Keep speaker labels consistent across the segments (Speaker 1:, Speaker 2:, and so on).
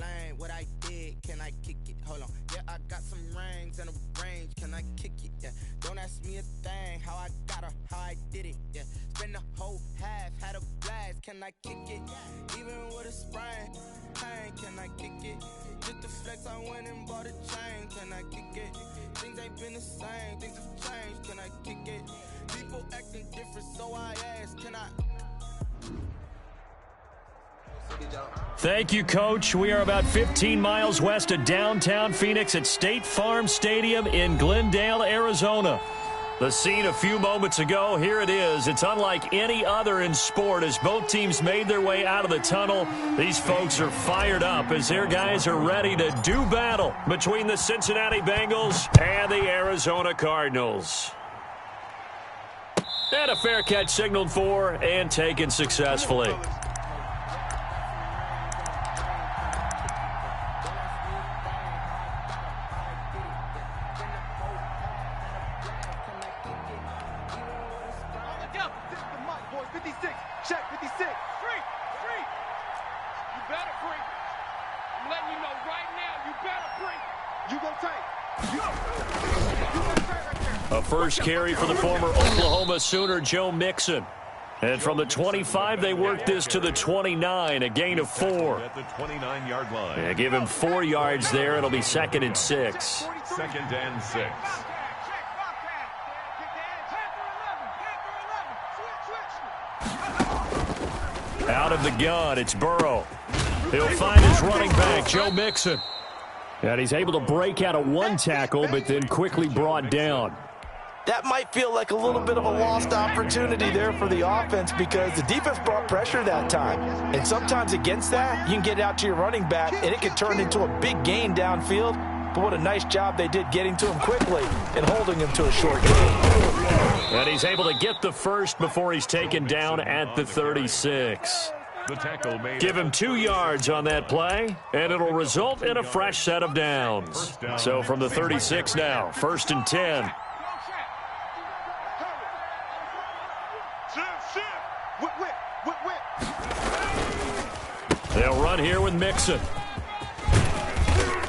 Speaker 1: explain what I did. Can I kick it? Hold on. Yeah, I got some rings and a range. Can I kick it? Yeah. Don't ask me a thing. How I got her, how I did it. Yeah. Spend the whole half, had a blast. Can I kick it? Even with a sprain. Pain, can I kick it? Just the flex, I went and bought a chain. Can I kick it? Things ain't been the same. Things have changed. Can I kick it? People acting different, so I ask, can I?
Speaker 2: Thank you, Coach. We are about 15 miles west of downtown Phoenix at State Farm Stadium in Glendale, Arizona. The scene a few moments ago, here it is. It's unlike any other in sport as both teams made their way out of the tunnel. These folks are fired up as their guys are ready to do battle between the Cincinnati Bengals and the Arizona Cardinals. And a fair catch signaled for and taken successfully. A first carry for the former Oklahoma Sooner, Joe Mixon. And from the 25, they work this to the 29, a gain of 4.
Speaker 3: At the 29-yard line.
Speaker 2: Yeah, give him 4 yards there. It'll be 2nd and 6.
Speaker 3: 2nd and 6.
Speaker 2: Out of the gun, it's Burrow. He'll find his running back, Joe Mixon. And he's able to break out of one tackle, but then quickly brought down.
Speaker 4: That might feel like a little bit of a lost opportunity there for the offense because the defense brought pressure that time. And sometimes against that, you can get out to your running back, and it can turn into a big gain downfield. But what a nice job they did getting to him quickly and holding him to a short gain.
Speaker 2: And he's able to get the first before he's taken down at the 36.
Speaker 3: The tackle made.
Speaker 2: Give him 2 yards on that play, and it'll result in a fresh set of downs. So from the 36 now, 1st and 10. They'll run here with Mixon.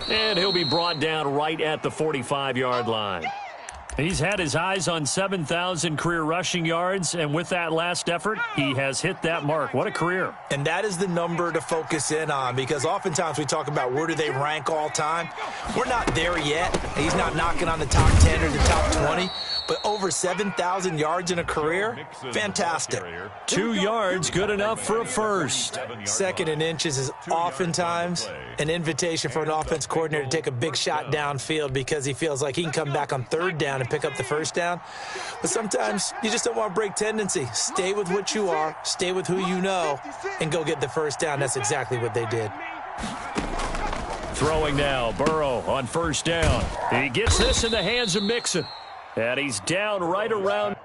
Speaker 2: And he'll be brought down right at the 45-yard line. He's had his eyes on 7,000 career rushing yards, and with that last effort, he has hit that mark. What a career.
Speaker 4: And that is the number to focus in on because oftentimes we talk about where do they rank all time. We're not there yet. He's not knocking on the top 10 or the top 20. But over 7,000 yards in a career, fantastic.
Speaker 2: 2 yards, good enough for a first.
Speaker 4: 2nd and inches is oftentimes an invitation for an offense coordinator to take a big shot downfield because he feels like he can come back on 3rd down and pick up the 1st down. But sometimes you just don't want to break tendency. Stay with what you are, stay with who you know, and go get the 1st down. That's exactly what they did.
Speaker 2: Throwing now, Burrow on 1st down. He gets this in the hands of Mixon. And he's down right around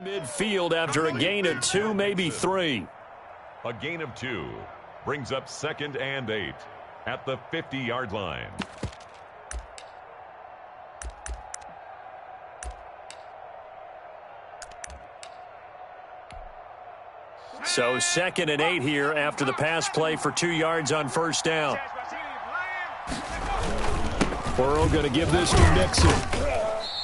Speaker 2: midfield after a gain of 2, maybe 3.
Speaker 3: A gain of 2 brings up 2nd and 8 at the 50-yard line.
Speaker 2: So 2nd and 8 here after the pass play for 2 yards on 1st down. Burrow going to give this to Mixon.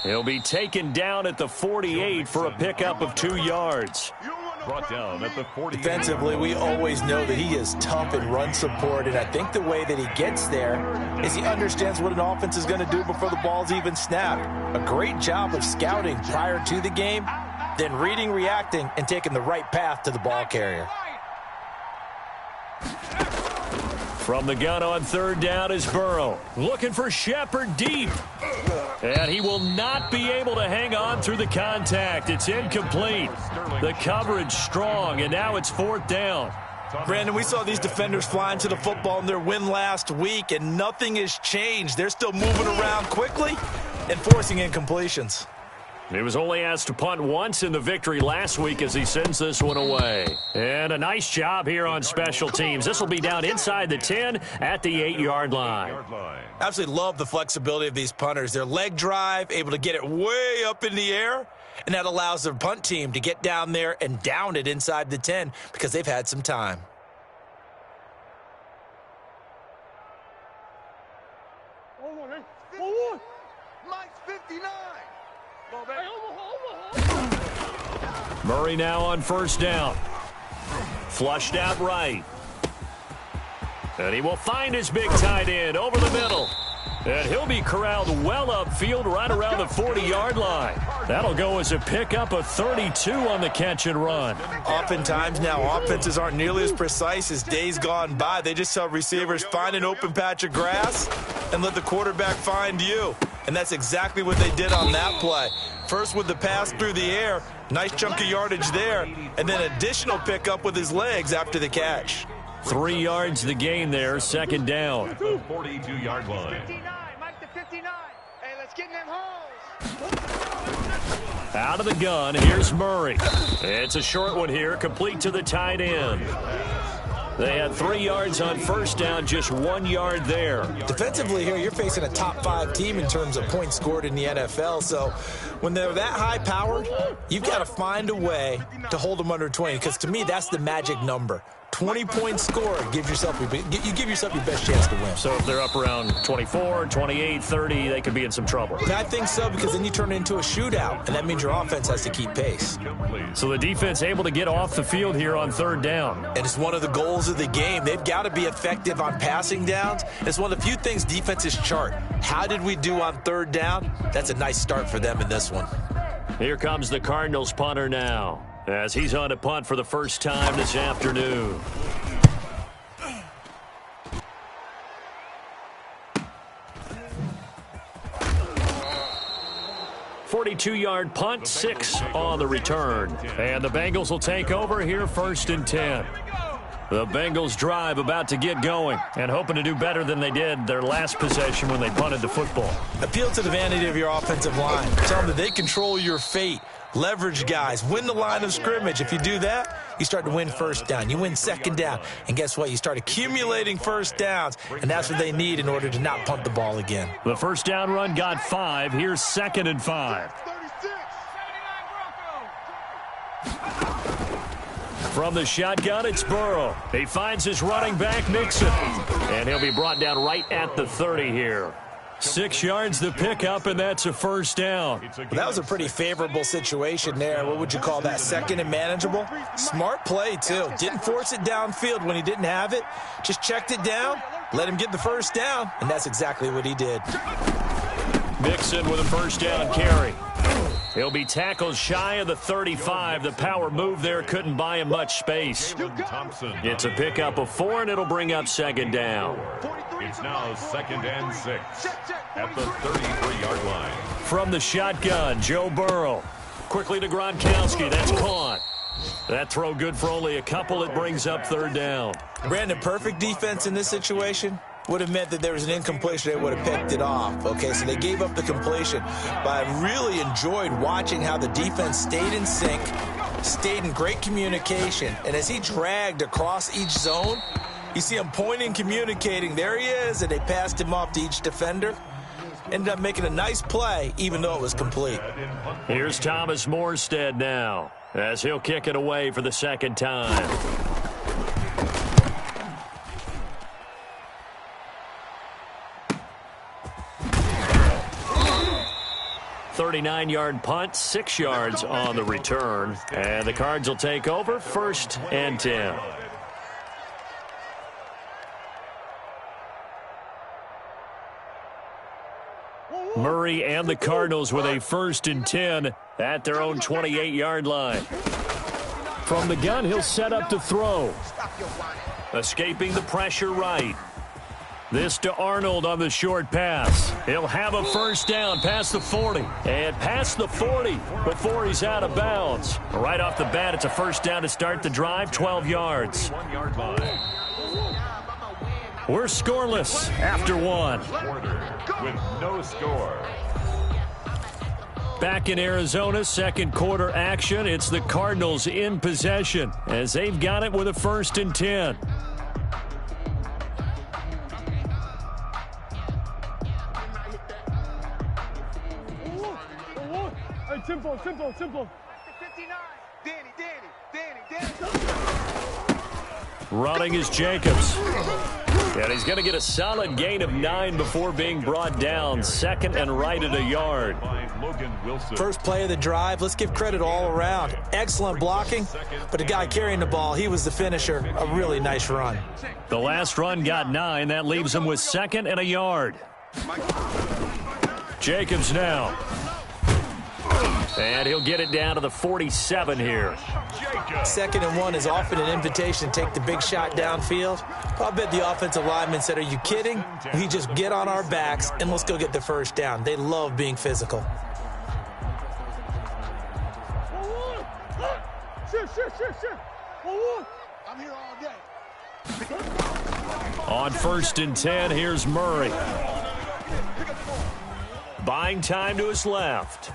Speaker 2: He'll be taken down at the 48 for a pickup of 2 yards.
Speaker 3: Brought down at the 48.
Speaker 4: Defensively, we always know that he is tough in run support, and I think the way that he gets there is he understands what an offense is going to do before the ball's even snapped. A great job of scouting prior to the game, then reading, reacting, and taking the right path to the ball carrier.
Speaker 2: From the gun on 3rd down is Burrow. Looking for Shepard deep. And he will not be able to hang on through the contact. It's incomplete. The coverage strong, and now it's 4th down.
Speaker 4: Brandon, we saw these defenders flying to the football in their win last week, and nothing has changed. They're still moving around quickly and forcing incompletions.
Speaker 2: He was only asked to punt once in the victory last week as he sends this one away. And a nice job here on special teams. This will be down inside the 10 at the 8-yard line.
Speaker 4: Absolutely love the flexibility of these punters. Their leg drive, able to get it way up in the air, and that allows their punt team to get down there and down it inside the 10 because they've had some time.
Speaker 1: Mike's 59.
Speaker 2: Murray now on first down. Flushed out right. And he will find his big tight end over the middle. And he'll be corralled well upfield right around the 40-yard line. That'll go as a pickup of 32 on the catch and run.
Speaker 4: Oftentimes now, offenses aren't nearly as precise as days gone by. They just tell receivers, find an open patch of grass and let the quarterback find you. And that's exactly what they did on that play. First with the pass through the air, nice chunk of yardage there, and then additional pickup with his legs after the catch.
Speaker 2: 3 yards the gain there, second down.
Speaker 3: At the 42-yard line.
Speaker 1: 59, Mike to 59. Hey, let's get in them holes.
Speaker 2: Out of the gun, here's Murray. It's a short one here, complete to the tight end. They had 3 yards on first down, just 1 yard there.
Speaker 4: Defensively here, you're facing a top-5 team in terms of points scored in the NFL. So when they're that high-powered, you've got to find a way to hold them under 20, because to me, that's the magic number. 20-point score, you give yourself your best chance to win.
Speaker 2: So if they're up around 24, 28, 30, they could be in some trouble.
Speaker 4: And I think so, because then you turn it into a shootout, and that means your offense has to keep pace.
Speaker 2: So the defense able to get off the field here on third down.
Speaker 4: And it's one of the goals of the game. They've got to be effective on passing downs. It's one of the few things defenses chart. How did we do on third down? That's a nice start for them in this one.
Speaker 2: Here comes the Cardinals punter now, as he's on to punt for the first time this afternoon. .42-yard punt, 6 on the return. And the Bengals will take over here first and 10. The Bengals drive about to get going and hoping to do better than they did their last possession when they punted the football.
Speaker 4: Appeal to the vanity of your offensive line. Tell them that they control your fate. Leverage guys. Win the line of scrimmage. If you do that, you start to win first down. You win second down. And guess what? You start accumulating first downs. And that's what they need in order to not punt the ball again.
Speaker 2: The first down run got 5. Here's second and 5. From the shotgun, it's Burrow. He finds his running back, Mixon. And he'll be brought down right at the 30 here. 6 yards the pickup, and that's a first down.
Speaker 4: Well, that was a pretty favorable situation there. What would you call that? Second and manageable? Smart play, too. Didn't force it downfield when he didn't have it. Just checked it down, let him get the first down, and that's exactly what he did.
Speaker 2: Mixon with a first down carry. He'll be tackled shy of the 35. The power move there couldn't buy him much space. It's a pickup of 4, and it'll bring up second down.
Speaker 3: It's now second and 6 at the 33-yard line.
Speaker 2: From the shotgun, Joe Burrow. Quickly to Gronkowski. That's caught. That throw good for only a couple. It brings up third down.
Speaker 4: Brandon, perfect defense in this situation would have meant that there was an incompletion. They would have picked it off. Okay, so they gave up the completion. But I really enjoyed watching how the defense stayed in sync, stayed in great communication. And as he dragged across each zone, you see him pointing, communicating. There he is, and they passed him off to each defender. Ended up making a nice play, even though it was complete.
Speaker 2: Here's Thomas Morstead now, as he'll kick it away for the second time. 39-yard punt, 6 yards on the return. And the Cards will take over first and 10. Murray and the Cardinals with a first and 10 at their own 28-yard line. From the gun, he'll set up to throw. Escaping the pressure right. This to Arnold on the short pass. He'll have a first down past the 40. And past the 40 before he's out of bounds. Right off the bat, it's a first down to start the drive, 12 yards.
Speaker 3: 1 yard line.
Speaker 2: We're scoreless after one.
Speaker 3: With no score.
Speaker 2: back in Arizona. Second quarter action. It's the Cardinals in possession as they've got it with a 1st and 10.
Speaker 5: Simple. 59. Danny.
Speaker 2: Running is Jacobs. And he's going to get a solid gain of 9 before being brought down. Second and right at a yard.
Speaker 4: First play of the drive. Let's give credit all around. Excellent blocking, but the guy carrying the ball, he was the finisher. A really nice run.
Speaker 2: The last run got 9. That leaves him with 2nd and a yard. Jacobs now. And he'll get it down to the 47 here.
Speaker 4: 2nd and 1 is often an invitation to take the big shot downfield. I'll bet the offensive lineman said, "Are you kidding? We just get on our backs and let's go get the first down." They love being physical.
Speaker 5: I'm here all day.
Speaker 2: On 1st and 10, here's Murray. Buying time to his left.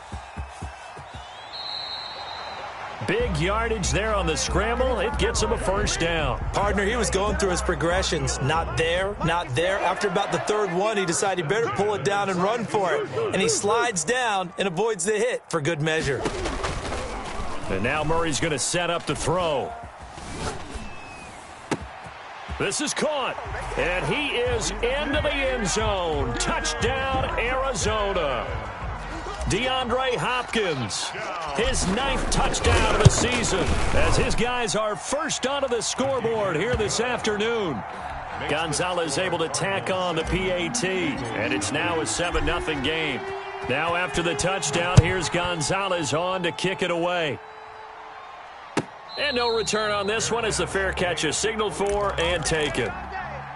Speaker 2: Big yardage there on the scramble. It gets him a 1st down.
Speaker 4: Partner, he was going through his progressions. Not there, not there. After about the 3rd one, he decided he better pull it down and run for it. And he slides down and avoids the hit for good measure.
Speaker 2: And now Murray's going to set up to throw. This is caught. And he is into the end zone. Touchdown, Arizona. DeAndre Hopkins, his 9th touchdown of the season, as his guys are first onto the scoreboard here this afternoon. Gonzalez able to tack on the PAT, and it's now a 7-0 game. Now after the touchdown, here's Gonzalez on to kick it away. And no return on this one as the fair catch is signaled for and taken.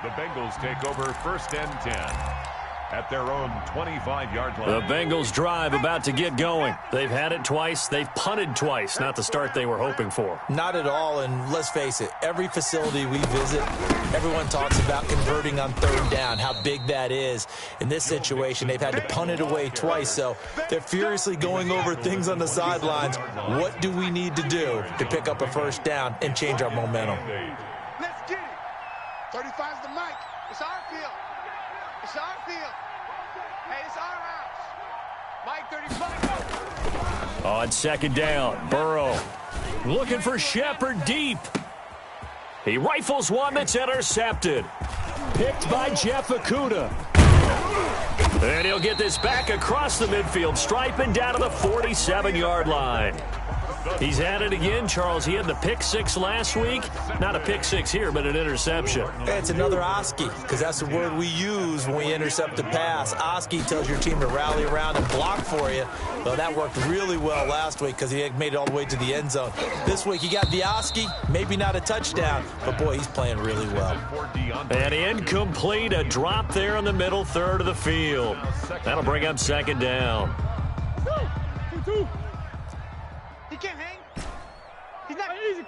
Speaker 3: The Bengals take over 1st and 10. At their own 25-yard line.
Speaker 2: The Bengals drive about to get going. They've had it twice. They've punted twice. Not the start they were hoping for.
Speaker 4: Not at all, and let's face it, every facility we visit, everyone talks about converting on 3rd down, how big that is. In this situation, they've had to punt it away twice, so they're furiously going over things on the sidelines. What do we need to do to pick up a 1st down and change our momentum?
Speaker 5: Let's get it. 35's the mic. It's our field. It's our field. Hey, it's our house. Mike 35.
Speaker 2: On 2nd down, Burrow looking for Shepard deep. He rifles one that's intercepted. Picked by Jeff Okudah. And he'll get this back across the midfield stripe and down to the 47-yard line. He's had it again, Charles. He had the pick 6 last week. Not a pick 6 here, but an interception.
Speaker 4: It's another Oski, because that's the word we use when we intercept a pass. Oski tells your team to rally around and block for you. Well, that worked really well last week because he had made it all the way to the end zone. This week, he got the Oski, maybe not a touchdown, but, boy, he's playing really well.
Speaker 2: And incomplete, a drop there in the middle 3rd of the field. That'll bring up 2nd down.
Speaker 5: He can't hang. He's not easy.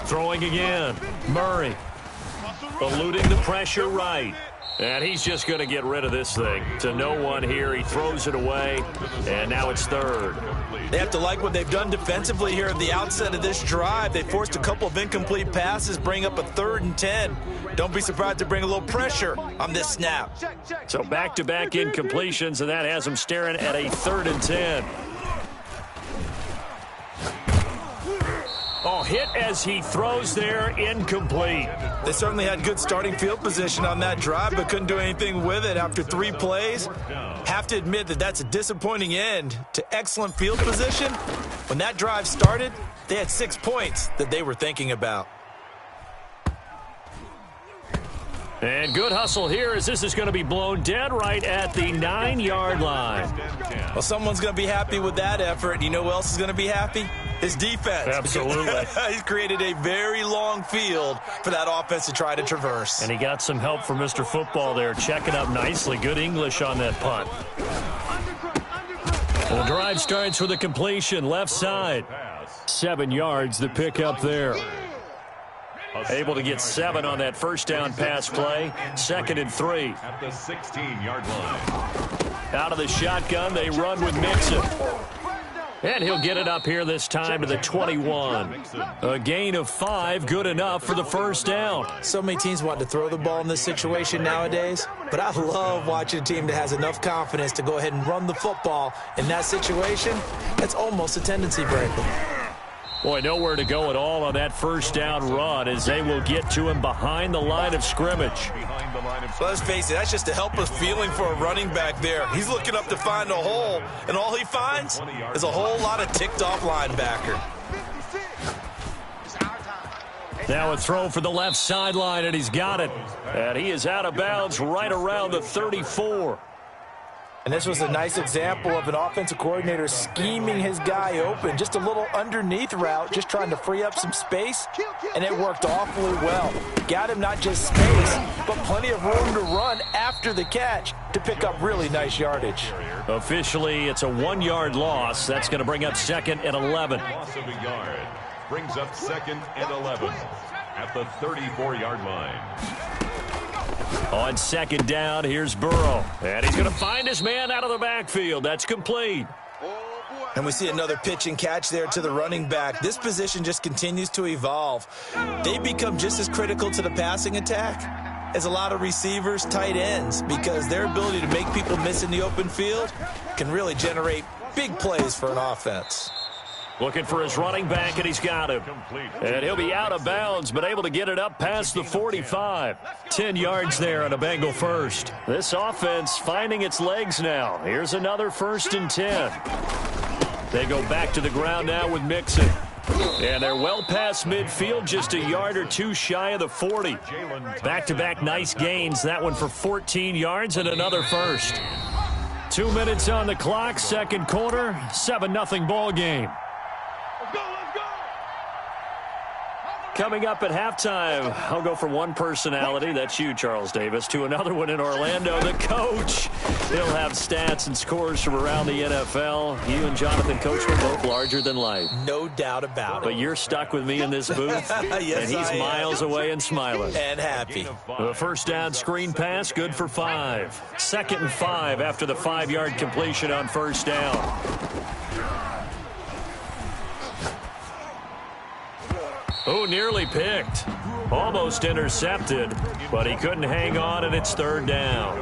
Speaker 2: Throwing again. Murray eluding the pressure right. And he's just going to get rid of this thing. To no one here. He throws it away. And now it's 3rd.
Speaker 4: They have to like what they've done defensively here at the outset of this drive. They forced a couple of incomplete passes, bring up a 3rd and 10. Don't be surprised to bring a little pressure on this snap.
Speaker 2: So back-to-back incompletions, and that has them staring at a 3rd and 10. Oh, hit as he throws there, incomplete.
Speaker 4: They certainly had good starting field position on that drive, but couldn't do anything with it after 3 plays. Have to admit that that's a disappointing end to excellent field position. When that drive started, they had 6 points that they were thinking about.
Speaker 2: And good hustle here as this is going to be blown dead right at the 9-yard line.
Speaker 4: Well, someone's going to be happy with that effort. You know who else is going to be happy? His defense.
Speaker 2: Absolutely.
Speaker 4: He's created a very long field for that offense to try to traverse.
Speaker 2: And he got some help from Mr. Football there, checking up nicely. Good English on that punt. Well, the drive starts with a completion, left side. 7 yards, the pick up there. Able to get 7 on that first down pass play. 2nd and 3.
Speaker 3: At the 16-yard line.
Speaker 2: Out of the shotgun, they run with Mixon. And he'll get it up here this time to the 21. A gain of 5, good enough for the first down.
Speaker 4: So many teams want to throw the ball in this situation nowadays, but I love watching a team that has enough confidence to go ahead and run the football. In that situation, that's almost a tendency breaker.
Speaker 2: Boy, nowhere to go at all on that first down run as they will get to him behind the line of scrimmage.
Speaker 4: Well, let's face it, that's just a helpless feeling for a running back there. He's looking up to find a hole, and all he finds is a whole lot of ticked-off linebacker.
Speaker 2: Now a throw for the left sideline, and he's got it. And he is out of bounds right around the 34.
Speaker 4: And this was a nice example of an offensive coordinator scheming his guy open. Just a little underneath route, just trying to free up some space, and it worked awfully well. Got him not just space, but plenty of room to run after the catch to pick up really nice yardage.
Speaker 2: Officially, it's a 1-yard loss. That's going to bring up 2nd and 11.
Speaker 3: Loss of a yard brings up 2nd and 11 at the 34-yard line.
Speaker 2: On 2nd down, here's Burrow. And he's going to find his man out of the backfield. That's complete.
Speaker 4: And we see another pitch and catch there to the running back. This position just continues to evolve. They become just as critical to the passing attack as a lot of receivers, tight ends, because their ability to make people miss in the open field can really generate big plays for an offense.
Speaker 2: Looking for his running back, and he's got him. And he'll be out of bounds, but able to get it up past the 45. 10 yards there on a Bengal first. This offense finding its legs now. Here's another 1st and 10. They go back to the ground now with Mixon. And they're well past midfield, just a yard or 2 shy of the 40. Back-to-back nice gains. That one for 14 yards and another first. 2 minutes on the clock, 2nd quarter, 7-0 ball game. Coming up at halftime, I'll go from one personality, that's you, Charles Davis, to another one in Orlando, the coach. He'll have stats and scores from around the NFL. You and Jonathan Coach were both larger than life.
Speaker 4: No doubt about it.
Speaker 2: But you're stuck with me in this booth,
Speaker 4: yes,
Speaker 2: and he's miles away and smiling.
Speaker 4: And happy.
Speaker 2: The first down screen pass, good for 5. 2nd and 5 after the 5-yard completion on first down. Oh, nearly picked. Almost intercepted, but he couldn't hang on, and it's 3rd down.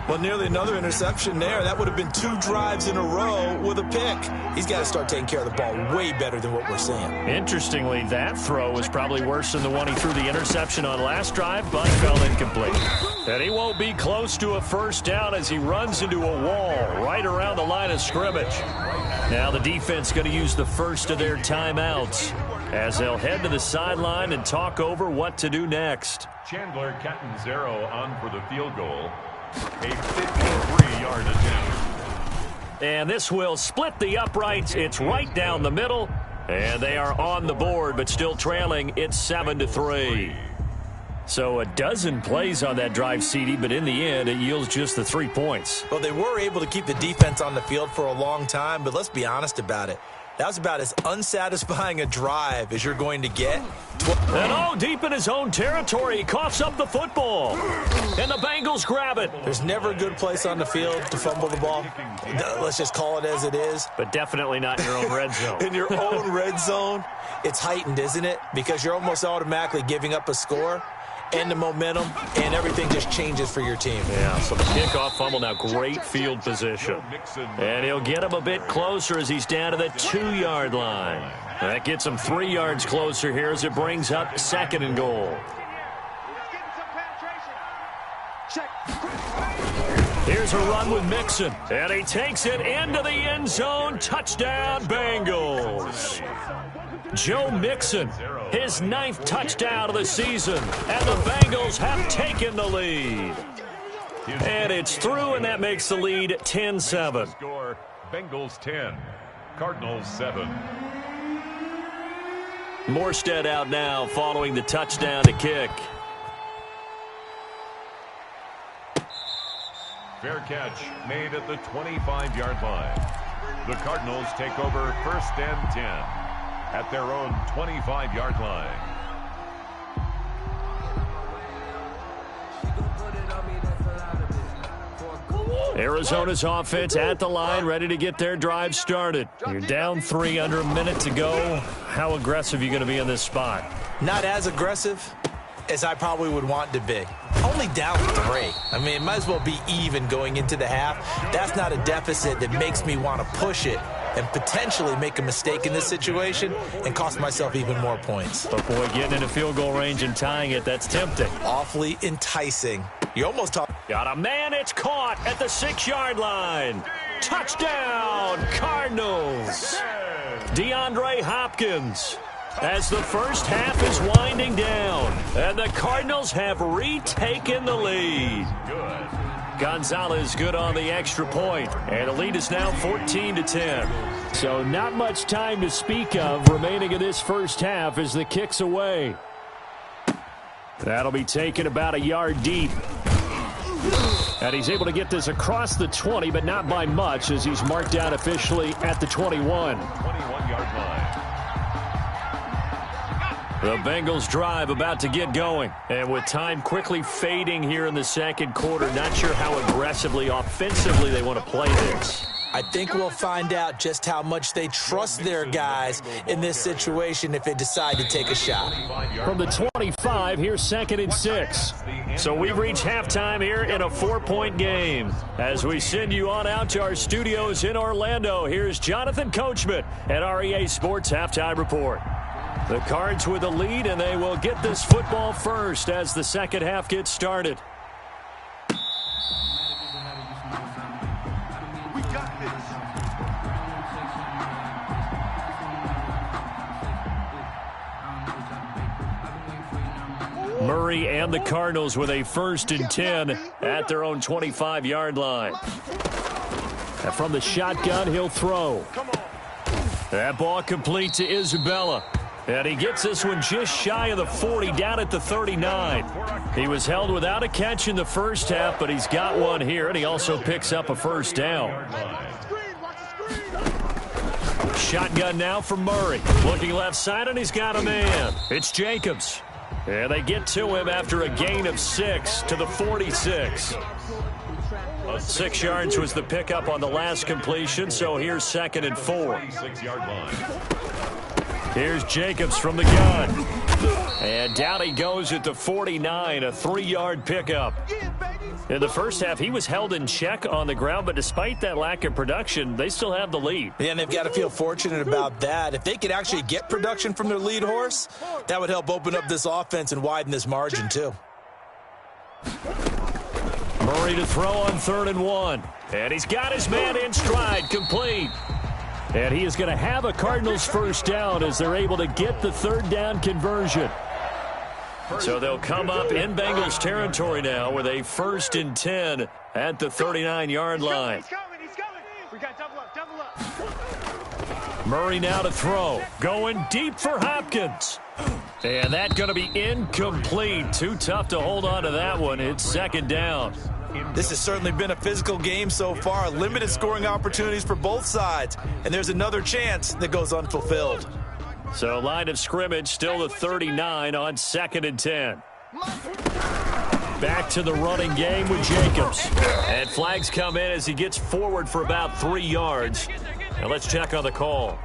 Speaker 4: Well, nearly another interception there. That would have been 2 drives in a row with a pick. He's got to start taking care of the ball way better than what we're seeing.
Speaker 2: Interestingly, that throw was probably worse than the one he threw the interception on last drive, but fell incomplete. And he won't be close to a first down as he runs into a wall right around the line of scrimmage. Now the defense going to use the first of their timeouts as they'll head to the sideline and talk over what to do next.
Speaker 3: Chandler Catanzaro on for the field goal. A 53-yard attempt.
Speaker 2: And this will split the uprights. It's right down the middle. And they are on the board, but still trailing. It's 7-3. So a dozen plays on that drive, CD, but in the end, it yields just the 3 points.
Speaker 4: Well, they were able to keep the defense on the field for a long time, but let's be honest about it. That was about as unsatisfying a drive as you're going to get.
Speaker 2: And deep in his own territory, he coughs up the football. And the Bengals grab it.
Speaker 4: There's never a good place on the field to fumble the ball. Let's just call it as it is.
Speaker 2: But definitely not in your own red zone.
Speaker 4: In your own red zone, it's heightened, isn't it? Because you're almost automatically giving up a score and the momentum, and everything just changes for your team.
Speaker 2: Yeah, so the kickoff fumble now, great field position. And he'll get him a bit closer as he's down to the 2-yard line. That gets him 3 yards closer here as it brings up 2nd and goal. Here's a run with Mixon, and he takes it into the end zone. Touchdown, Bengals. Joe Mixon, his 9th touchdown of the season, and the Bengals have taken the lead. And it's through, and that makes the lead 10-7.
Speaker 3: Score, Bengals 10, Cardinals 7.
Speaker 2: Morstead out now following the touchdown to kick.
Speaker 3: Fair catch made at the 25-yard line. The Cardinals take over 1st and 10 at their own 25-yard line.
Speaker 2: Arizona's offense at the line, ready to get their drive started. You're down 3 under a minute to go. How aggressive are you going to be in this spot?
Speaker 4: Not as aggressive as I probably would want to be. Only down 3. I mean, it might as well be even going into the half. That's not a deficit that makes me want to push it and potentially make a mistake in this situation and cost myself even more points.
Speaker 2: But, boy, getting into field goal range and tying it, that's tempting.
Speaker 4: Awfully enticing. You almost talk.
Speaker 2: Got a man, it's caught at the 6-yard line. Touchdown, Cardinals. DeAndre Hopkins. As the first half is winding down, and the Cardinals have retaken the lead. Gonzalez good on the extra point, and the lead is now 14-10. So not much time to speak of remaining in this first half as the kick's away. That'll be taken about a yard deep. And he's able to get this across the 20, but not by much as he's marked down officially at the 21.
Speaker 3: 21-yard line.
Speaker 2: The Bengals drive about to get going. And with time quickly fading here in the second quarter, not sure how aggressively, offensively they want to play this.
Speaker 4: I think we'll find out just how much they trust their guys in this situation if they decide to take a shot.
Speaker 2: From the 25, here's 2nd and 6. So we've reached halftime here in a 4-point game. As we send you on out to our studios in Orlando, here's Jonathan Coachman at REA Sports Halftime Report. The Cards with the lead, and they will get this football first as the second half gets started. Murray and the Cardinals with a 1st and 10 at their own 25-yard line. And from the shotgun, he'll throw. That ball complete to Isabella. And he gets this one just shy of the 40, down at the 39. He was held without a catch in the first half, but he's got one here, and he also picks up a first down. Shotgun now for Murray. Looking left side, and he's got a man. It's Jacobs. And they get to him after a gain of 6 to the 46. 6 yards was the pickup on the last completion, so here's 2nd and 4.
Speaker 3: 6-yard line.
Speaker 2: Here's Jacobs from the gun. And down he goes at the 49, a 3-yard pickup. In the first half, he was held in check on the ground, but despite that lack of production, they still have the lead.
Speaker 4: Yeah, and they've got to feel fortunate about that. If they could actually get production from their lead horse, that would help open up this offense and widen this margin too.
Speaker 2: Murray to throw on 3rd and 1. And he's got his man in stride, complete. And he is going to have a Cardinals first down as they're able to get the 3rd down conversion. So they'll come up in Bengals territory now with a 1st and 10 at the 39-yard line.
Speaker 5: He's coming. We got double up.
Speaker 2: Murray now to throw. Going deep for Hopkins. And that's going to be incomplete. Too tough to hold on to that one. It's 2nd down.
Speaker 4: This has certainly been a physical game so far. Limited scoring opportunities for both sides. And there's another chance that goes unfulfilled.
Speaker 2: So line of scrimmage still the 39 on 2nd and 10. Back to the running game with Jacobs. And flags come in as he gets forward for about 3 yards. Now let's check on the call.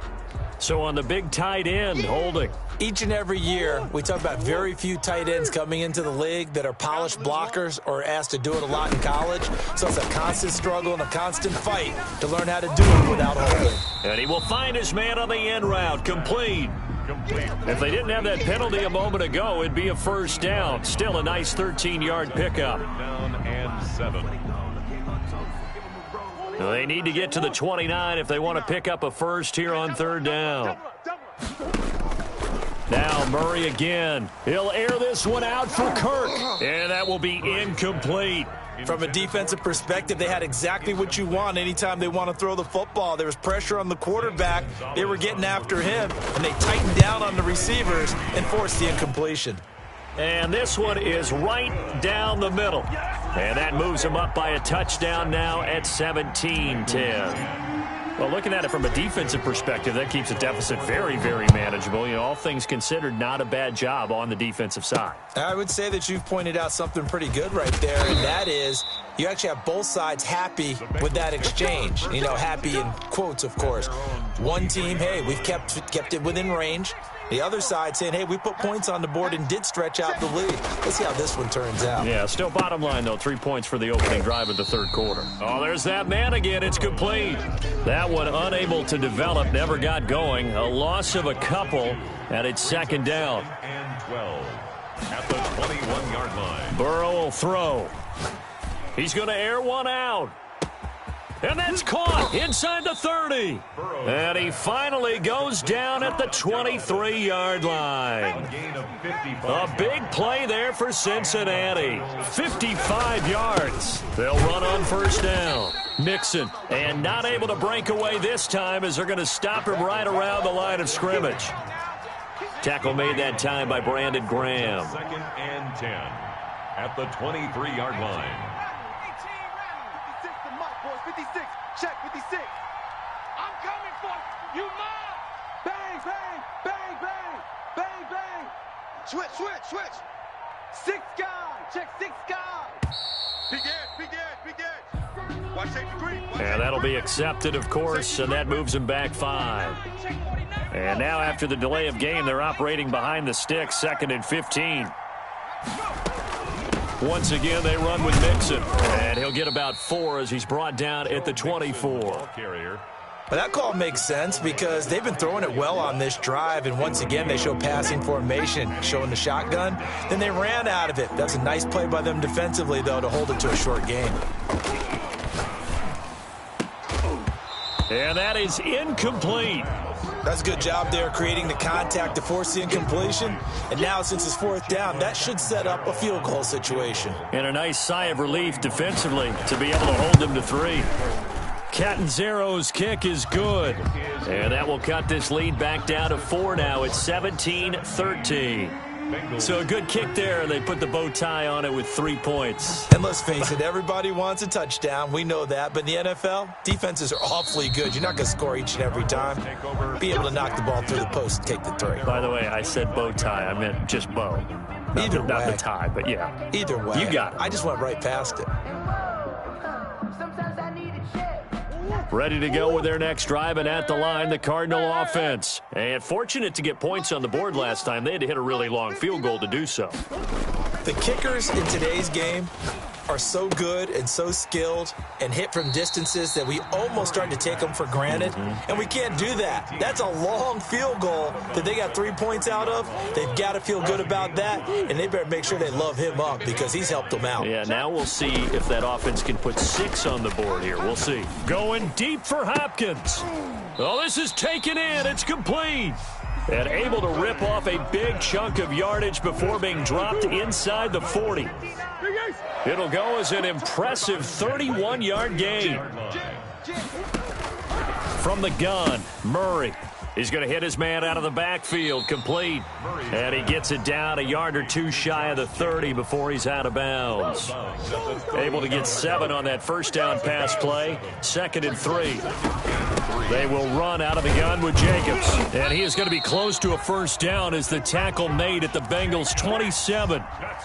Speaker 2: So on the big tight end, holding.
Speaker 4: Each and every year, we talk about very few tight ends coming into the league that are polished blockers or asked to do it a lot in college. So it's a constant struggle and a constant fight to learn how to do it without holding.
Speaker 2: And he will find his man on the end route, complete. If they didn't have that penalty a moment ago, it'd be a first down. Still a nice 13-yard pickup.
Speaker 3: Down and 7.
Speaker 2: They need to get to the 29 if they want to pick up a first here on 3rd down. Now Murray again. He'll air this one out for Kirk. And that will be incomplete.
Speaker 4: From a defensive perspective, they had exactly what you want anytime they want to throw the football. There was pressure on the quarterback. They were getting after him, and they tightened down on the receivers and forced the incompletion.
Speaker 2: And this one is right down the middle. And that moves them up by a touchdown now at 17-10. Well, looking at it from a defensive perspective, that keeps the deficit very, very manageable. You know, all things considered, not a bad job on the defensive side.
Speaker 4: I would say that you've pointed out something pretty good right there, and that is you actually have both sides happy with that exchange. You know, happy in quotes, of course. One team, hey, we've kept it within range. The other side saying, hey, we put points on the board and did stretch out the lead. Let's see how this one turns out.
Speaker 2: Yeah, still bottom line, though. 3 points for the opening drive of the third quarter. Oh, there's that man again. It's complete. That one unable to develop, never got going. A loss of a couple, and it's second down.
Speaker 3: And 12 at the 21-yard line.
Speaker 2: Burrow will throw. He's going to air one out. And that's caught inside the 30. And he finally goes down at the 23-yard line. A big play there for Cincinnati. 55 yards. They'll run on first down. Mixon, and not able to break away this time as they're going to stop him right around the line of scrimmage. Tackle made that time by Brandon Graham.
Speaker 3: Second and 10 at the 23-yard line.
Speaker 5: 56, check 56. I'm coming for you, man. Bang, bang, bang, bang, bang, bang. Switch. 6 guy, check 6 guy. Big edge. Watch safety green.
Speaker 2: And that'll be accepted, of course, and that moves him back 5. And now after the delay of game, they're operating behind the sticks, 2nd and 15. Once again, they run with Mixon, and he'll get about 4 as he's brought down at the 24.
Speaker 4: Well, that call makes sense because they've been throwing it well on this drive, and once again, they show passing formation, showing the shotgun. Then they ran out of it. That's a nice play by them defensively, though, to hold it to a short game.
Speaker 2: And that is incomplete.
Speaker 4: That's a good job there creating the contact to force the incompletion. And now, since it's 4th down, that should set up a field goal situation.
Speaker 2: And a nice sigh of relief defensively to be able to hold them to 3. Catanzaro's kick is good. And that will cut this lead back down to 4 now. It's 17-13. So a good kick there. They put the bow tie on it with 3 points.
Speaker 4: And let's face it, everybody wants a touchdown. We know that. But in the NFL, defenses are awfully good. You're not going to score each and every time. Be able to knock the ball through the post and take the 3.
Speaker 2: By the way, I said bow tie. I meant just bow. Not the tie, but yeah.
Speaker 4: Either way.
Speaker 2: You got it.
Speaker 4: I just went right past it.
Speaker 2: Ready to go with their next drive, and at the line, the Cardinal offense. And fortunate to get points on the board last time. They had to hit a really long field goal to do so.
Speaker 4: The kickers in today's game are so good and so skilled and hit from distances that we almost start to take them for granted, and we can't do that. That's a long field goal that they got 3 points out of. They've got to feel good about that, and they better make sure they love him up because he's helped them out.
Speaker 2: Yeah, now we'll see if that offense can put 6 on the board here. We'll see. Going deep for Hopkins. Oh, this is taken in. It's complete. And able to rip off a big chunk of yardage before being dropped inside the 40. It'll go as an impressive 31-yard gain. From the gun, Murray. He's going to hit his man out of the backfield, complete. And he gets it down a yard or 2 shy of the 30 before he's out of bounds. Able to get 7 on that first down pass play. 2nd and 3. They will run out of the gun with Jacobs. And he is going to be close to a first down as the tackle made at the Bengals 27.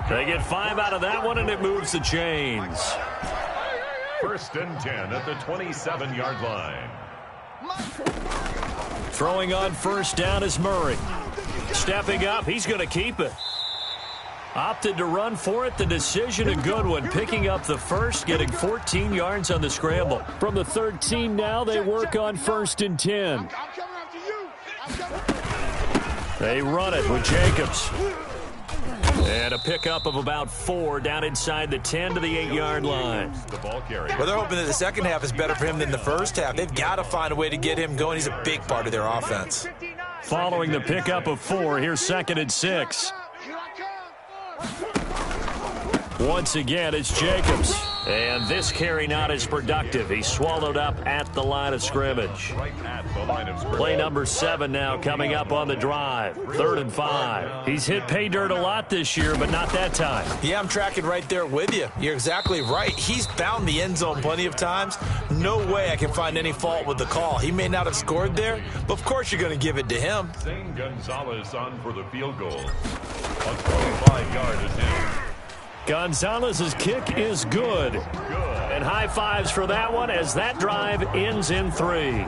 Speaker 2: They get 5 out of that one, and it moves the chains.
Speaker 3: 1st and 10 at the 27-yard line.
Speaker 2: Throwing on first down is Murray. Stepping up, he's going to keep it. Opted to run for it. The decision a good one. Picking up the first, getting 14 yards on the scramble. From the 13 now, they work on 1st and 10. They run it with Jacobs. And a pickup of about 4 down inside the 10 to the 8-yard line.
Speaker 4: Well, they're hoping that the second half is better for him than the first half. They've got to find a way to get him going. He's a big part of their offense.
Speaker 2: Following the pickup of 4, here's 2nd and 6. Once again, it's Jacobs. And this carry not as productive. He's swallowed up at the line of scrimmage. Play number 7 now coming up on the drive. 3rd and 5. He's hit pay dirt a lot this year, but not that time.
Speaker 4: Yeah, I'm tracking right there with you. You're exactly right. He's found the end zone plenty of times. No way I can find any fault with the call. He may not have scored there, but of course you're going to give it to him.
Speaker 3: Zane Gonzalez on for the field goal. A 25-yard attempt.
Speaker 2: Gonzalez's kick is good. And high fives for that one as that drive ends in 3.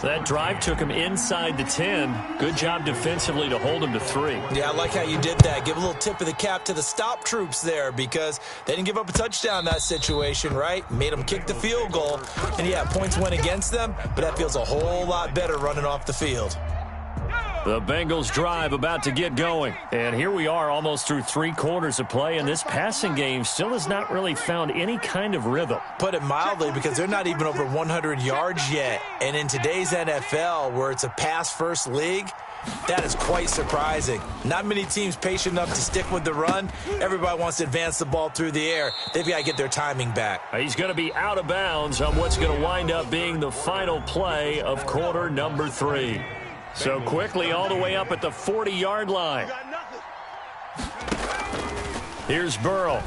Speaker 2: That drive took him inside the 10. Good job defensively to hold him to 3.
Speaker 4: Yeah, I like how you did that. Give a little tip of the cap to the stop troops there because they didn't give up a touchdown in that situation, right? Made them kick the field goal. And, yeah, points went against them, but that feels a whole lot better running off the field.
Speaker 2: The Bengals drive about to get going. And here we are almost through 3 quarters of play, and this passing game still has not really found any kind of rhythm.
Speaker 4: Put it mildly, because they're not even over 100 yards yet. And in today's NFL, where it's a pass-first league, that is quite surprising. Not many teams patient enough to stick with the run. Everybody wants to advance the ball through the air. They've got to get their timing back.
Speaker 2: He's going to be out of bounds on what's going to wind up being the final play of quarter number 3. So quickly all the way up at the 40-yard line. Here's Burrow.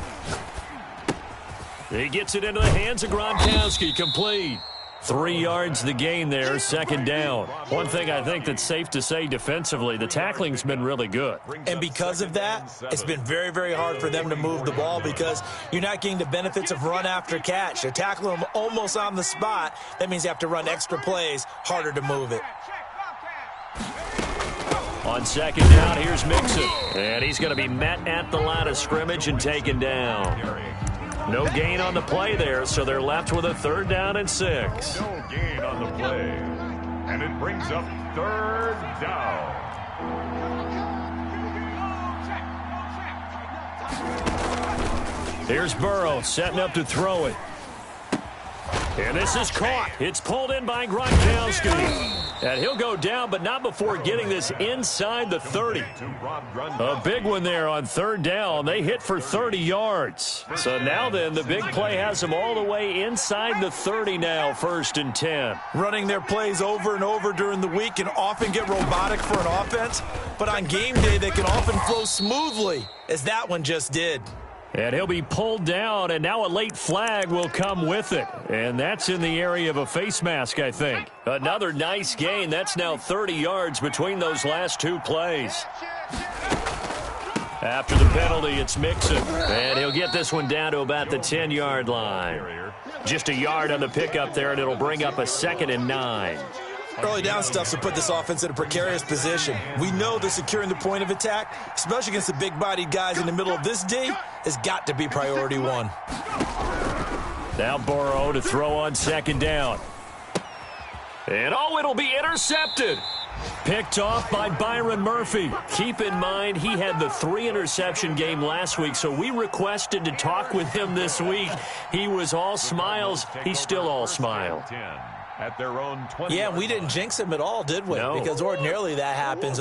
Speaker 2: He gets it into the hands of Gronkowski. Complete. 3 yards the gain there, second down. One thing I think that's safe to say defensively, the tackling's been really good.
Speaker 4: And because of that, it's been very, very hard for them to move the ball because you're not getting the benefits of run after catch. They're tackling them almost on the spot. That means you have to run extra plays, harder to move it.
Speaker 2: On second down, here's Mixon. And he's going to be met at the line of scrimmage and taken down. No gain on the play there, so they're left with a 3rd down and 6.
Speaker 3: No gain on the play. And it brings up 3rd down.
Speaker 2: Here's Burrow setting up to throw it. And this is caught. It's pulled in by Gronkowski. And he'll go down, but not before getting this inside the 30. A big one there on 3rd down. They hit for 30 yards. So now then, the big play has them all the way inside the 30 now, 1st and 10.
Speaker 4: Running their plays over and over during the week can often get robotic for an offense, but on game day they can often flow smoothly, as that one just did.
Speaker 2: And he'll be pulled down, and now a late flag will come with it. And that's in the area of a face mask, I think. Another nice gain. That's now 30 yards between those last 2 plays. After the penalty, it's Mixon. And he'll get this one down to about the 10-yard line. Just a yard on the pickup there, and it'll bring up a 2nd and 9.
Speaker 4: Early down stuff to put this offense in a precarious position. We know that securing the point of attack, especially against the big-bodied guys in the middle of this D, has got to be priority 1.
Speaker 2: Now Burrow to throw on 2nd down. And it'll be intercepted. Picked off by Byron Murphy. Keep in mind, he had the 3-interception game last week, so we requested to talk with him this week. He was all smiles. He's still all smile.
Speaker 3: At their own 20.
Speaker 4: Yeah, we didn't jinx him at all, did we?
Speaker 2: No.
Speaker 4: Because ordinarily that happens.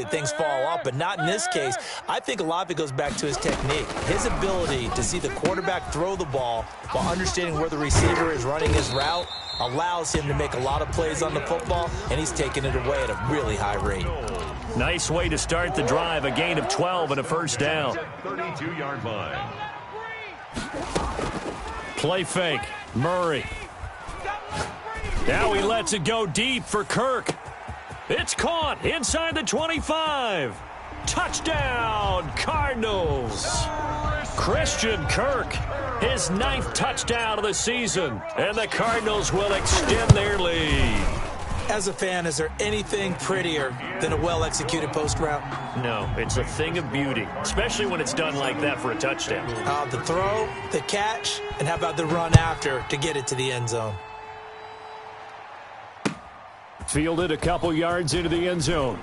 Speaker 4: Things fall off, but not in this case. I think a lot of it goes back to his technique. His ability to see the quarterback throw the ball while understanding where the receiver is running his route allows him to make a lot of plays on the football, and he's taking it away at a really high rate.
Speaker 2: Nice way to start the drive. A gain of 12 and a 1st down.
Speaker 3: 32-yard line.
Speaker 2: Play fake. Murray. Now he lets it go deep for Kirk. It's caught inside the 25. Touchdown, Cardinals. Christian Kirk, his 9th touchdown of the season, and the Cardinals will extend their lead.
Speaker 4: As a fan, is there anything prettier than a well-executed post route?
Speaker 2: No, it's a thing of beauty, especially when it's done like that for a touchdown.
Speaker 4: The throw, the catch, and how about the run after to get it to the end zone?
Speaker 2: Fielded a couple yards into the end zone.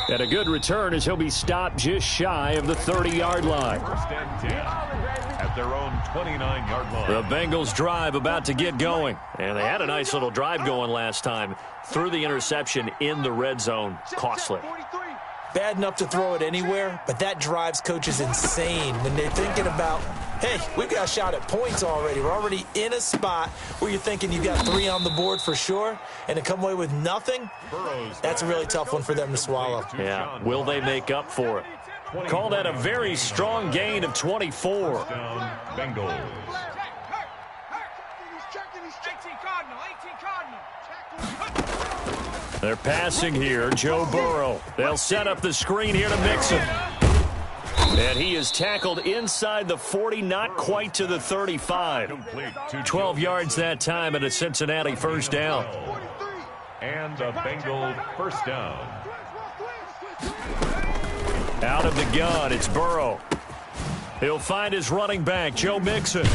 Speaker 2: And a good return as he'll be stopped just shy of the 30-yard line.
Speaker 3: 1st and 10 at their own 29-yard line.
Speaker 2: The Bengals drive about to get going. And they had a nice little drive going last time. Threw the interception in the red zone. Costly.
Speaker 4: Bad enough to throw it anywhere, but that drives coaches insane when they're thinking about, hey, we've got a shot at points already. We're already in a spot where you're thinking you've got 3 on the board for sure, and to come away with nothing, that's a really tough one for them to swallow.
Speaker 2: Yeah, will they make up for it? Call that a very strong gain of 24.
Speaker 3: Bengals.
Speaker 2: They're passing here. Joe Burrow. They'll set up the screen here to Mixon. And he is tackled inside the 40, not quite to the 35. 12 yards that time and a Cincinnati first down.
Speaker 3: And a Bengal first down.
Speaker 2: Out of the gun, it's Burrow. He'll find his running back, Joe Mixon.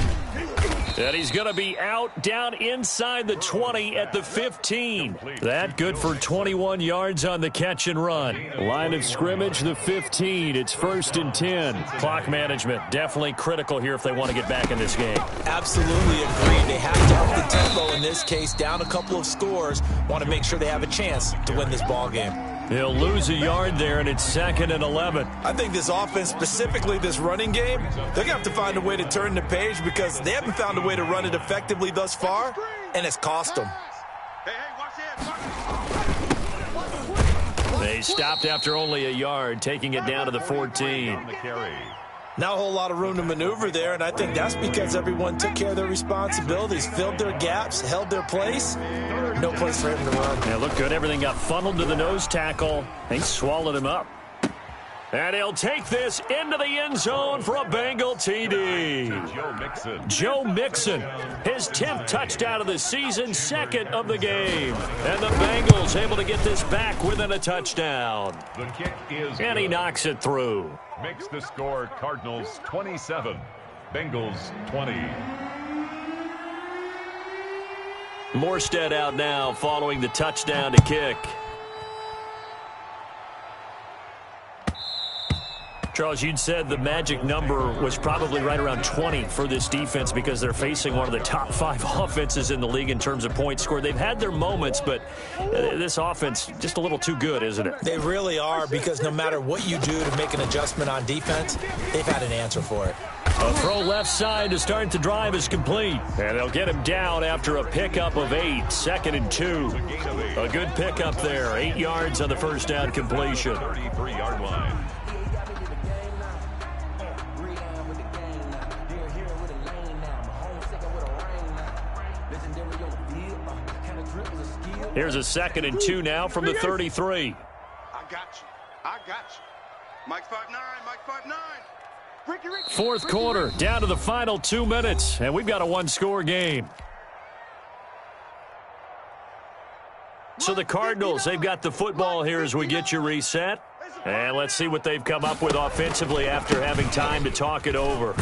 Speaker 2: And he's going to be out down inside the 20 at the 15. That good for 21 yards on the catch and run. Line of scrimmage, the 15. It's 1st and 10. Clock management definitely critical here if they want to get back in this game.
Speaker 4: Absolutely agreed. They have to up the tempo in this case, down a couple of scores. Want to make sure they have a chance to win this ball game.
Speaker 2: He'll lose a yard there, and it's 2nd and 11.
Speaker 4: I think this offense, specifically this running game, they're going to have to find a way to turn the page because they haven't found a way to run it effectively thus far, and it's cost them.
Speaker 2: They stopped after only a yard, taking it down to the 14.
Speaker 4: Not a whole lot of room to maneuver there, and I think that's because everyone took care of their responsibilities, filled their gaps, held their place. No place for him to run.
Speaker 2: Yeah, looked good. Everything got funneled to the nose tackle. They swallowed him up. And he'll take this into the end zone for a Bengal TD. Joe Mixon, his 10th touchdown of the season, 2nd of the game. And the Bengals able to get this back within a touchdown.
Speaker 3: The kick is
Speaker 2: and he
Speaker 3: good.
Speaker 2: knocks it through.
Speaker 3: Makes the score Cardinals 27, Bengals 20.
Speaker 2: Morstead out now following the touchdown to kick. Charles, you'd said the magic number was probably right around 20 for this defense because they're facing one of the top 5 offenses in the league in terms of points scored. They've had their moments, but this offense just a little too good, isn't it?
Speaker 4: They really are, because no matter what you do to make an adjustment on defense, they've had an answer for it.
Speaker 2: A throw left side to start the drive is complete. And they'll get him down after a pickup of 8, 2nd and 2. A good pickup there, 8 yards on the first down completion.
Speaker 3: 33-yard line.
Speaker 2: Here's a 2nd and 2 now from the 33.
Speaker 5: I got you. I got you. Mike 5'9", Mike 5'9". Ricky.
Speaker 2: Fourth quarter, down to the final 2 minutes, and we've got a one-score game. So the Cardinals, they've got the football here as we get you reset. And let's see what they've come up with offensively after having time to talk it over.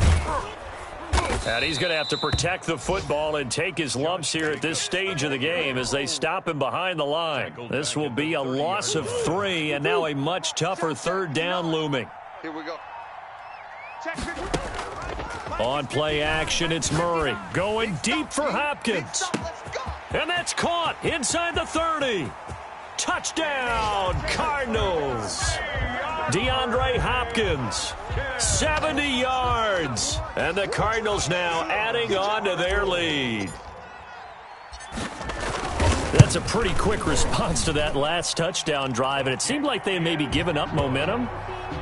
Speaker 2: And he's going to have to protect the football and take his lumps here at this stage of the game as they stop him behind the line. This will be a loss of 3, and now a much tougher 3rd down looming.
Speaker 5: Here we go.
Speaker 2: On play action, it's Murray going deep for Hopkins. And that's caught inside the 30. Touchdown, Cardinals. DeAndre Hopkins, 70 yards. And the Cardinals now adding on to their lead. That's a pretty quick response to that last touchdown drive, and it seemed like they had maybe given up momentum.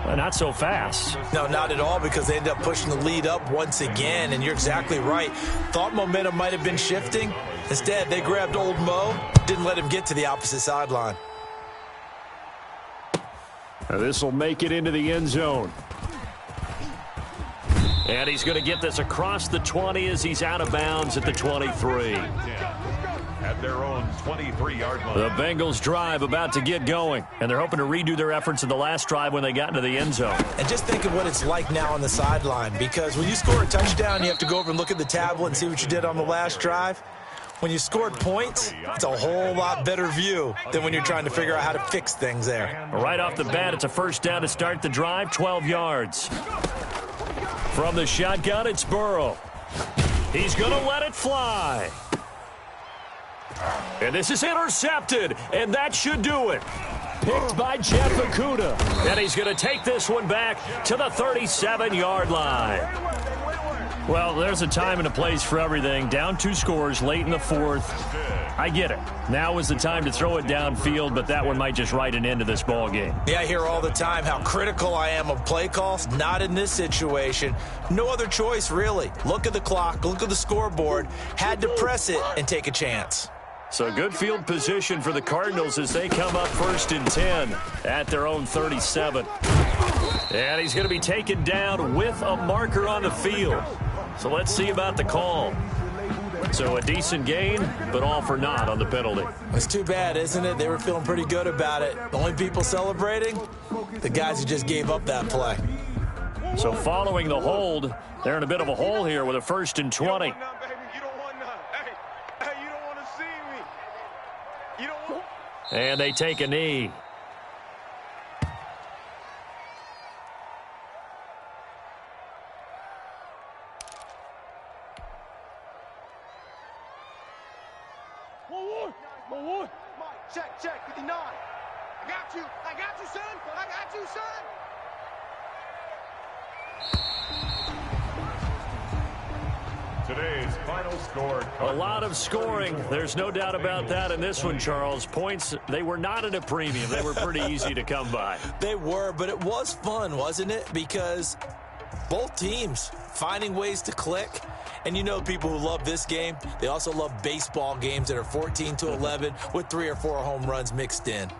Speaker 2: Well, not so fast.
Speaker 4: No, not at all, because they ended up pushing the lead up once again, and you're exactly right. Thought momentum might have been shifting. Instead, they grabbed old Mo, didn't let him get to the opposite sideline.
Speaker 2: This will make it into the end zone. And he's going to get this across the 20 as he's out of bounds at the 23.
Speaker 3: At their own 23-yard line.
Speaker 2: The Bengals drive about to get going, and they're hoping to redo their efforts in the last drive when they got into the end zone.
Speaker 4: And just think of what it's like now on the sideline, because when you score a touchdown, you have to go over and look at the tablet and see what you did on the last drive. When you scored points, it's a whole lot better view than when you're trying to figure out how to fix things there.
Speaker 2: Right off the bat, it's a first down to start the drive, 12 yards. From the shotgun, it's Burrow. He's going to let it fly. And this is intercepted, and that should do it. Picked by Jeff Okudah. And he's going to take this one back to the 37-yard line. Well, there's a time and a place for everything. Down 2 scores late in the 4th. I get it. Now is the time to throw it downfield, but that one might just write an end to this ball game.
Speaker 4: Yeah, I hear all the time how critical I am of play calls. Not in this situation. No other choice, really. Look at the clock, look at the scoreboard. Had to press it and take a chance.
Speaker 2: So good field position for the Cardinals as they come up 1st and 10 at their own 37. And he's going to be taken down with a marker on the field. So let's see about the call. So a decent gain, but all for naught on the penalty.
Speaker 4: It's too bad, isn't it? They were feeling pretty good about it. The only people celebrating, the guys who just gave up that play.
Speaker 2: So following the hold, they're in a bit of a hole here with a 1st and 20.
Speaker 5: You don't want none. Hey, you don't want to see me. You don't want...
Speaker 2: And they take a knee.
Speaker 5: Check, 59. I got you, son. I got you, son.
Speaker 3: Today's final score.
Speaker 2: A lot of scoring. There's no doubt about that in this one, Charles. Points, they were not at a premium. They were pretty easy to come by.
Speaker 4: They were, but it was fun, wasn't it? Because both teams finding ways to click. And you know people who love this game, they also love baseball games that are 14-11 with 3 or 4 home runs mixed in.